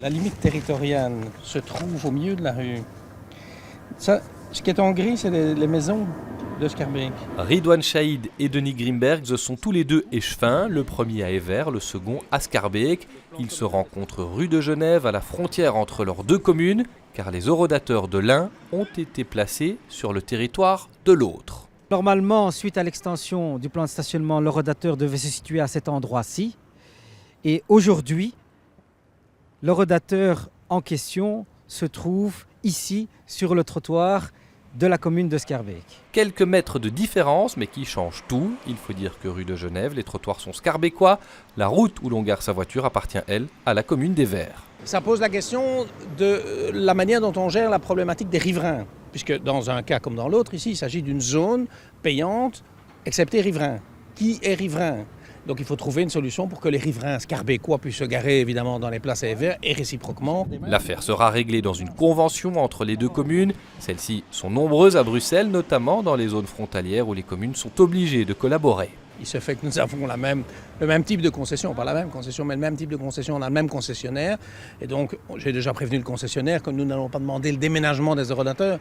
La limite territoriale se trouve au milieu de la rue. Ça, ce qui est en gris, c'est les maisons de Schaerbeek. Ridwan Chaïd et Denis Grimbergs sont tous les deux échevins, le premier à Evere, le second à Schaerbeek. Ils se rencontrent rue de Genève, à la frontière entre leurs deux communes, car les horodateurs de l'un ont été placés sur le territoire de l'autre. Normalement, suite à l'extension du plan de stationnement, l'horodateur devait se situer à cet endroit-ci. Et aujourd'hui, l'horodateur en question se trouve ici, sur le trottoir de la commune de Schaerbeek. Quelques mètres de différence, mais qui changent tout. Il faut dire que rue de Genève, les trottoirs sont schaerbécois. La route où l'on gare sa voiture appartient, elle, à la commune d'Evere. Ça pose la question de la manière dont on gère la problématique des riverains. Puisque dans un cas comme dans l'autre, ici, il s'agit d'une zone payante, excepté riverains. Qui est riverain ? Donc il faut trouver une solution pour que les riverains schaerbécois puissent se garer évidemment dans les places à Evere et réciproquement. L'affaire sera réglée dans une convention entre les deux communes. Celles-ci sont nombreuses à Bruxelles, notamment dans les zones frontalières où les communes sont obligées de collaborer. Il se fait que nous avons le même type de concession, pas la même concession, mais le même type de concession, on a le même concessionnaire. Et donc j'ai déjà prévenu le concessionnaire que nous n'allons pas demander le déménagement des horodateurs.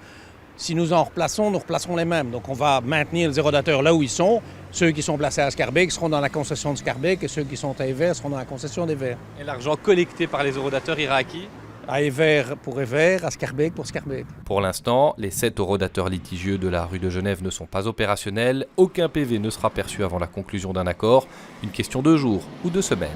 Si nous en replaçons, nous replacerons les mêmes. Donc on va maintenir les horodateurs là où ils sont. Ceux qui sont placés à Schaerbeek seront dans la concession de Schaerbeek et ceux qui sont à Evere seront dans la concession d'Evere. Et l'argent collecté par les horodateurs ira à qui ? À Evere pour Evere, à Schaerbeek pour Schaerbeek. Pour l'instant, les 7 horodateurs litigieux de la rue de Genève ne sont pas opérationnels. Aucun PV ne sera perçu avant la conclusion d'un accord. Une question de jours ou de semaines.